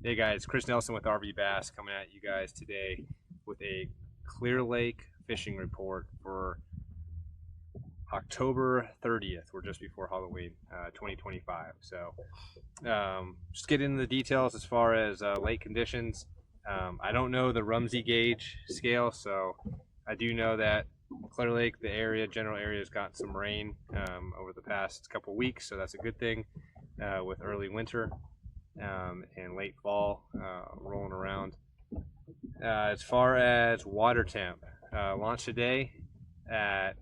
Hey guys, Chris Nelson with RV Bass coming at you guys today with a Clear Lake fishing report for October 30th. We're just before Halloween 2025. So just get into the details as far as lake conditions. I don't know the Rumsey gauge scale, so I do know that Clear Lake, the general area, has got some rain over the past couple weeks, so that's a good thing with early winter and late fall rolling around. As far as water temp, launched today at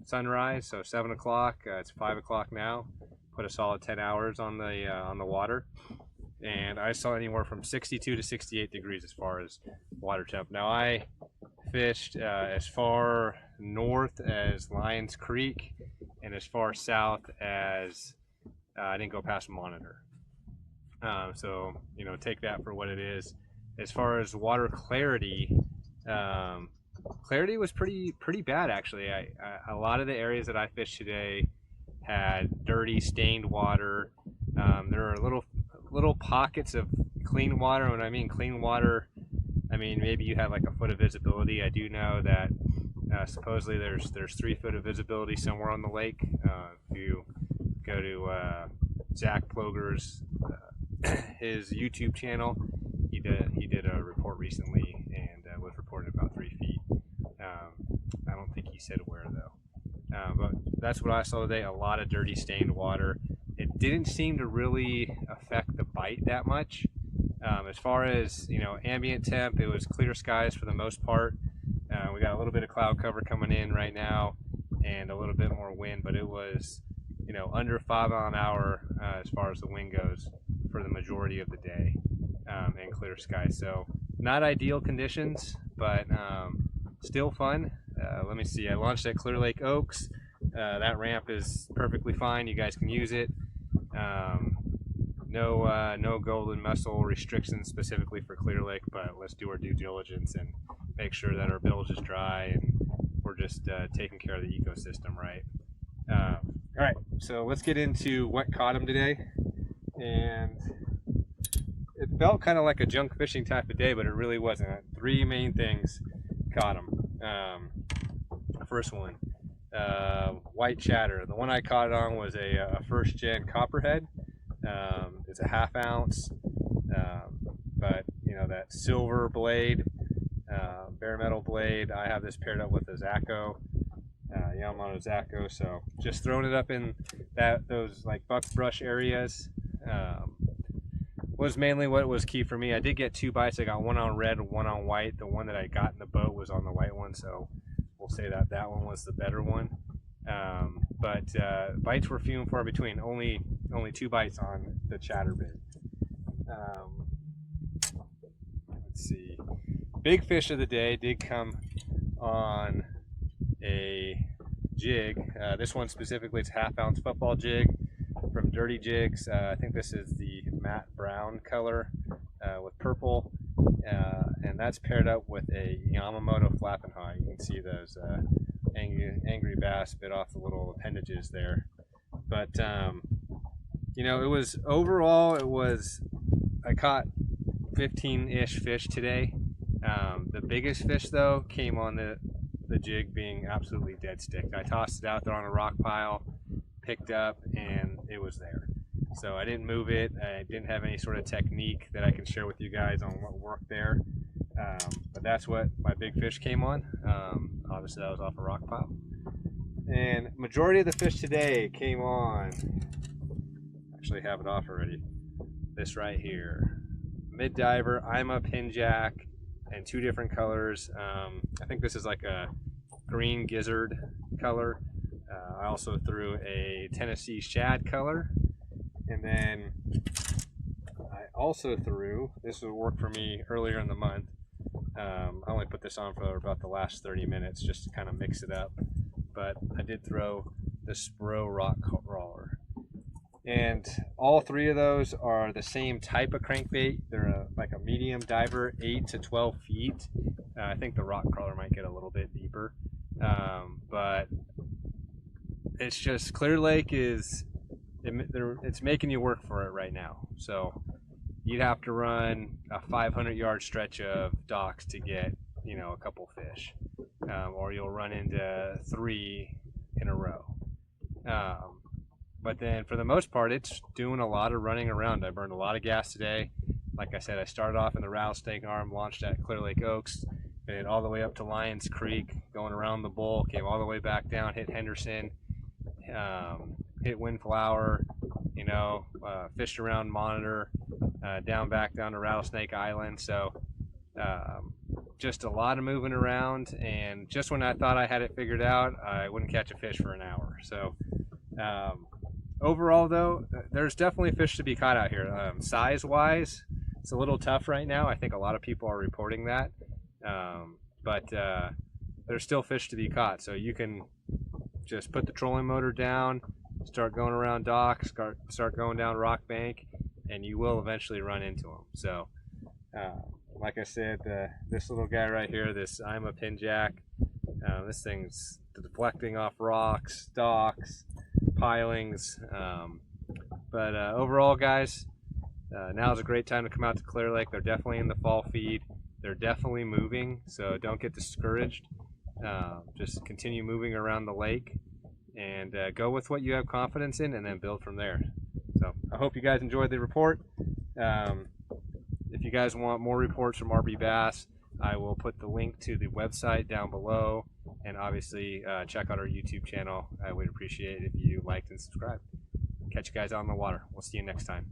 sunrise, so 7 o'clock. It's 5 o'clock now. Put a solid 10 hours on the water, and I saw anywhere from 62 to 68 degrees as far as water temp. Now I fished as far north as Lions Creek and as far south as I didn't go past Monitor. So take that for what it is. As far as water clarity, clarity was pretty bad actually. A lot of the areas that I fished today had dirty, stained water. There are little pockets of clean water. When I mean clean water, I mean maybe you have like a foot of visibility. I do know that supposedly there's 3 foot of visibility somewhere on the lake. If you go to Zach Ploger's his YouTube channel, he did a report recently and was reporting about 3 feet. I don't think he said where though, but that's what I saw today. A lot of dirty, stained water. It didn't seem to really affect the bite that much. As far as ambient temp, it was clear skies for the most part. We got a little bit of cloud cover coming in right now and a little bit more wind, but it was under 5 mile an hour as far as the wind goes for the majority of the day, and clear skies. So not ideal conditions, but still fun. Let me see. I launched at Clear Lake Oaks. That ramp is perfectly fine. You guys can use it. No golden mussel restrictions specifically for Clear Lake, but let's do our due diligence and make sure that our bilge is dry and we're just taking care of the ecosystem right. All right, so let's get into what caught him today. And it felt kind of like a junk fishing type of day, but it really wasn't. 3 main things caught him. First one, white chatter. The one I caught it on was a first gen copperhead. It's a 1/2 ounce, but that silver blade, bare metal blade. I have this paired up with a Zaco, Yamamoto Zaco. So just throwing it up in those like buckbrush areas was mainly what was key for me. I did get 2 bites. I got one on red and one on white. The one that I got in the boat was on the white one, so we'll say that one was the better one. But bites were few and far between. Only 2 bites on the Chatterbait. Let's see. Big fish of the day did come on a jig. This one specifically, it's 1/2 ounce football jig from Dirty Jigs. I think this is the matte brown color with purple, and that's paired up with a Yamamoto flapping high. You can see those angry bass bit off the little appendages there. But it was overall, I caught 15-ish fish today. The biggest fish though came on the jig being absolutely dead stick. I tossed it out there on a rock pile, picked up, and it was there. So I didn't move it. I didn't have any sort of technique that I can share with you guys on what worked there. But that's what my big fish came on. Obviously that was off a rock pile. And majority of the fish today came on, actually have it off already, this right here. Mid diver, I'm a pin jack, and 2 different colors. I think this is like a green gizzard color. I also threw a Tennessee shad color, and then I also threw, this would work for me earlier in the month. I only put this on for about the last 30 minutes just to kind of mix it up, but I did throw the Spro rock crawler. And all 3 of those are the same type of crankbait. They're like a medium diver, 8 to 12 feet. I think the rock crawler might get a little bit deeper, but it's just Clear Lake it's making you work for it right now. So you'd have to run a 500-yard stretch of docks to get, you know, a couple fish, or you'll run into 3 in a row. But then for the most part, it's doing a lot of running around. I burned a lot of gas today. Like I said, I started off in the rattlesnake arm, launched at Clear Lake Oaks, made it all the way up to Lions Creek, going around the bowl, came all the way back down, hit Henderson, hit Windflower, you know, fished around Monitor, back down to Rattlesnake Island. So just a lot of moving around, and just when I thought I had it figured out, I wouldn't catch a fish for an hour. So overall, though, there's definitely fish to be caught out here. Size-wise, it's a little tough right now. I think a lot of people are reporting that, but there's still fish to be caught. So you can just put the trolling motor down, start going around docks, start going down Rock Bank, and you will eventually run into them. So like I said, this little guy right here, this I'm a pin jack, this thing's deflecting off rocks, docks, pilings, but overall, guys, now is a great time to come out to Clear Lake. They're definitely in the fall feed. They're definitely moving, so don't get discouraged. Just continue moving around the lake and go with what you have confidence in, and then build from there. So I hope you guys enjoyed the report. If you guys want more reports from RB Bass, I will put the link to the website down below, and obviously check out our YouTube channel. I would appreciate it if you liked and subscribed. Catch you guys on the water. We'll see you next time.